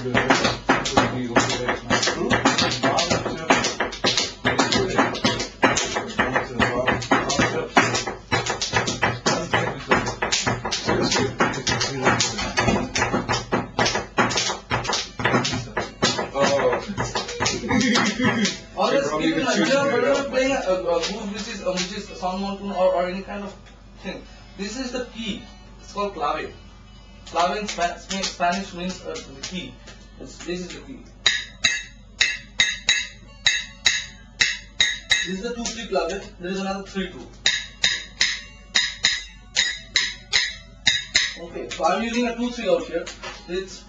Always keep in mind, whenever you're playing a groove which is sound monotone or any kind of thing, this is the key. It's called clave. Clave in Spanish means the key. This is the key. This is the 2-3 clave. There is another 3-2. Okay, so I'm using a 2-3 out here. It's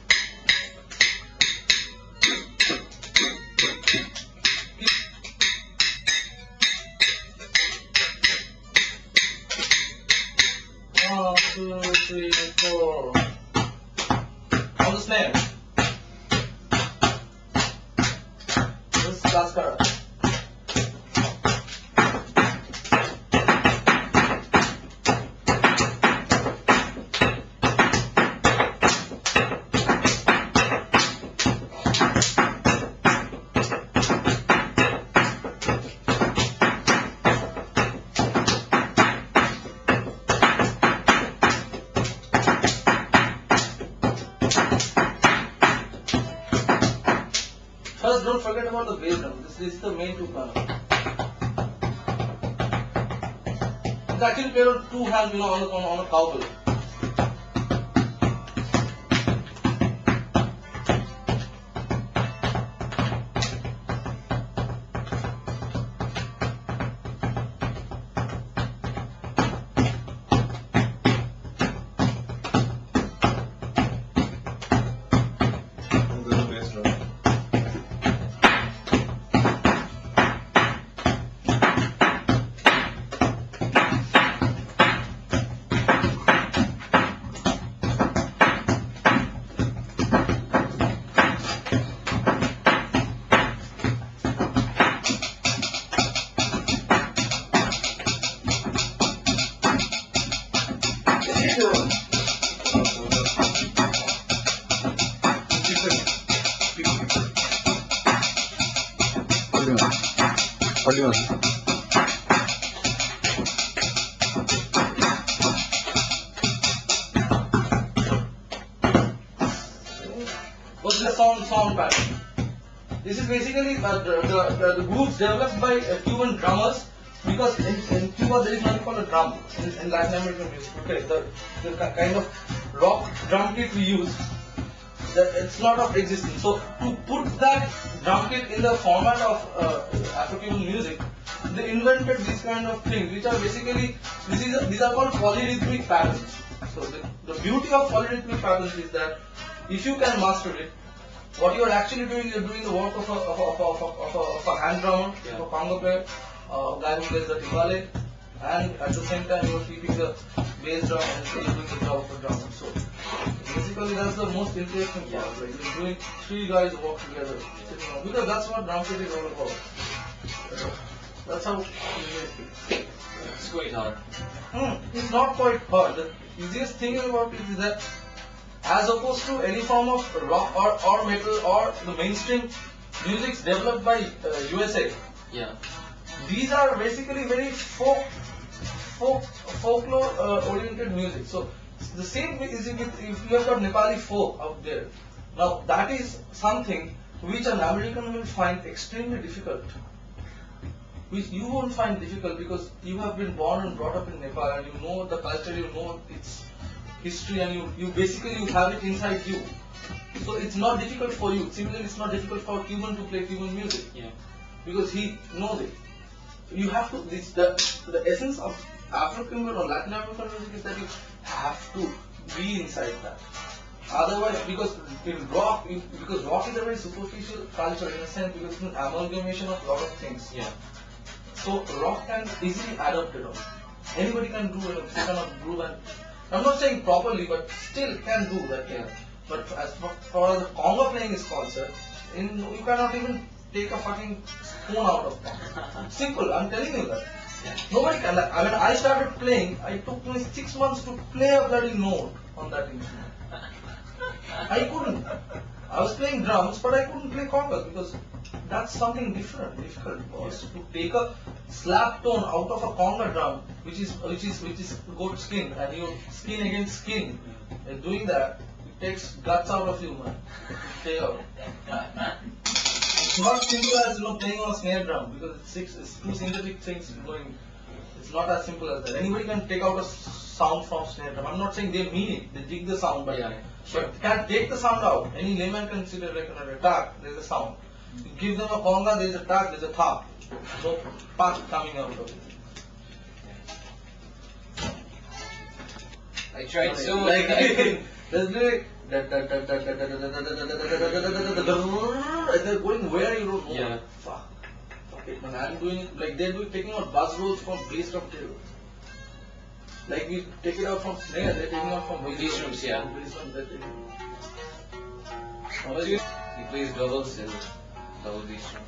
one, 2, 3, 4. On the snare. This is Cascara. First, don't forget about the bass drum. This is the main two panel. It's actually played on 2 hands, on a cowbell. What's the sound pattern? This is basically the grooves developed by Cuban drummers, because in Cuba there is nothing called a drum in Latin American music. Okay, the kind of rock drum kit we use, it's not of existence. So to put that drum kit in the format of Afro-Cuban music, they invented these kind of things, which are basically these are called polyrhythmic patterns. So the beauty of polyrhythmic patterns is that if you can master it, what you are actually doing, you're doing the work of a hand drummer, a conga player, a guy who plays the timbale, and at the same time you're keeping the bass drum and still doing the job of a drummer. So basically that's the most interesting part. Like you're doing 3 guys work together, because that's what drum kit is all about. That's how it's quite hard. It's not quite hard. The easiest thing about it is that, as opposed to any form of rock or metal or the mainstream musics developed by USA, these are basically very folklore oriented music. So the same is if you have got Nepali folk out there. Now that is something which an American will find extremely difficult, which you won't find difficult because you have been born and brought up in Nepal and you know the culture, you know its history, and you basically have it inside you. So it's not difficult for you. Similarly, it's not difficult for a Cuban to play Cuban music, because he knows it. You have to. The essence of African or Latin American music is that you have to be inside that. Otherwise, because rock is a very superficial culture in a sense, because it's an amalgamation of a lot of things. So rock can easily adapt it on. Anybody can do it. They cannot groove, and I'm not saying properly, but still can do that. But as far as the conga playing is concerned, you cannot even take a fucking spoon out of conga. Simple. I'm telling you that. Nobody can. Like, when I started playing, it took me 6 months to play a bloody note on that instrument. I couldn't. I was playing drums, but I couldn't play congas because that's something difficult. Boss. To take a slap tone out of a conga drum, which is goat skin, and you skin against skin, and doing that, it takes guts out of you, man. Take out. It's not simple as playing on a snare drum because it's two synthetic things going. It's not as simple as that. Anybody can take out a sound from snare drum. I'm not saying they mean it. They dig the sound, but can't take the sound out. Any layman can consider like an attack. There's a sound. You give them a conga, there's a tag, there's a tha. So path coming out of it. I tried so much. Like there's lyric. And they're going where you don't know. Yeah. Fuck it, man. I'm doing it like they're taking out buzz rolls from bass drum tables. Like we take it out from snare, they're taking out from Bass drums, yeah. Bass drum, they're taking. He plays doubles and double bass drum.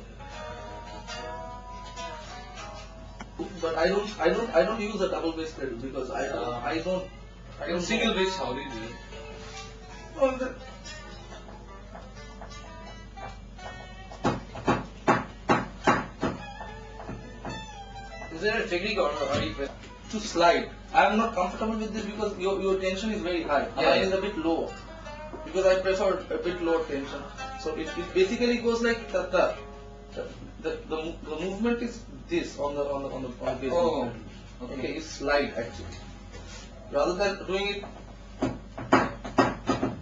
But I don't use a double bass pedal because I don't Single bass, how do you do it? Well, Is there a technique or are you to slide. I am not comfortable with this because your tension is very high. Yeah, Mine is a bit low because I prefer a bit lower tension. So it basically goes like that. The movement is this on the bass. Oh, okay, you slide actually. Rather than doing it,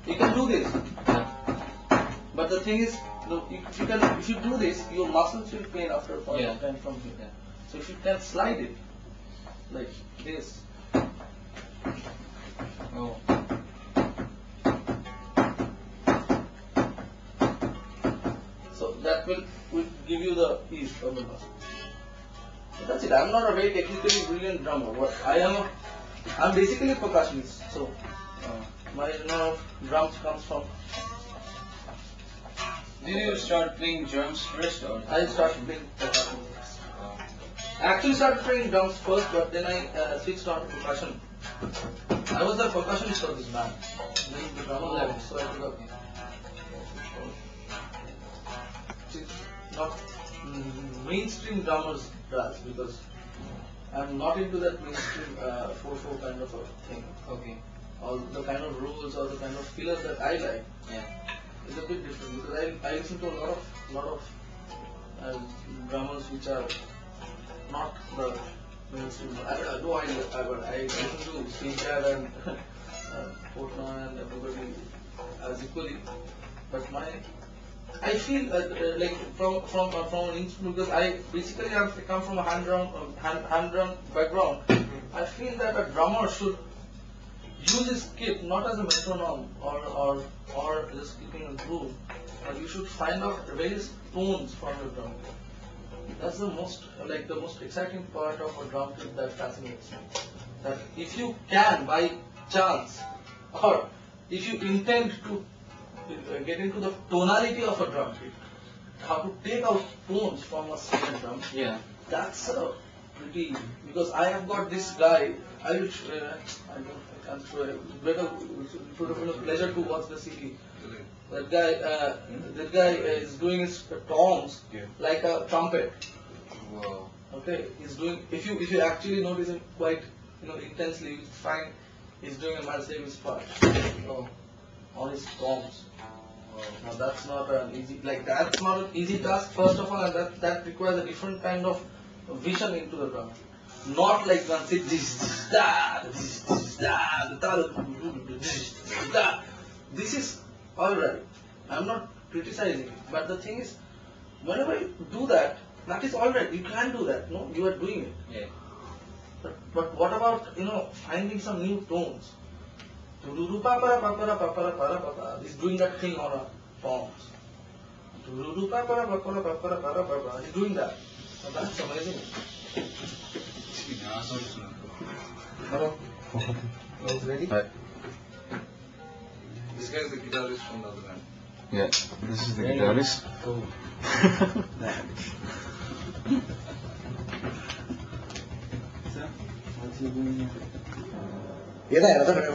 you can do this. But the thing is, if you do this, your muscles will pain after a point of time from here. Yeah. So if you can slide it like this. Oh. So that will give you the ease of the muscle. So that's it. I'm not a very technically brilliant drummer. I'm basically a percussionist. So my know of drums comes from. Did you start playing drums first or? I started playing percussion. I actually started playing drums first, but then I switched on to percussion. I was the percussionist of this band. Then the drummer left, so I took up. Not mainstream drummers does because I'm not into that mainstream 4/4 kind of a thing. Okay. All the kind of rules or the kind of fillers that I like is a bit different because I listen to a lot of drummers which are not the mainstream. I listen to Steve and Portnoy and everybody as equally, but I feel like from an instrument because I basically have come from a hand drum background. I feel that a drummer should use his kit not as a metronome or just keeping a groove. You should find out various tones from your drum kit. That's the most exciting part of a drum kit that fascinates me. That if you can by chance or if you intend to get into the tonality of a drum kit, how to take out tones from a snare drum. Yeah. That's pretty because I have got this guy. I can't show it. It would have been a pleasure to watch the CD. That guy is doing his toms like a trumpet. Wow. Okay, he's doing. If you actually notice him quite intensely, you find he's doing a Miles Davis part on his toms. Now that's not an easy task. First of all, and that requires a different kind of vision into the drum. Not like one sit this is alright. I'm not criticizing it, but the thing is, whenever you do that is alright. You can do that. No, you are doing it. Yeah. But what about finding some new tones? He's doing that thing on a toms. He's doing that. So that's amazing. Hello. Ready? This guy is the guitarist from the other band. Yeah, this is the guitarist. Cool. Yeah, that's what I'm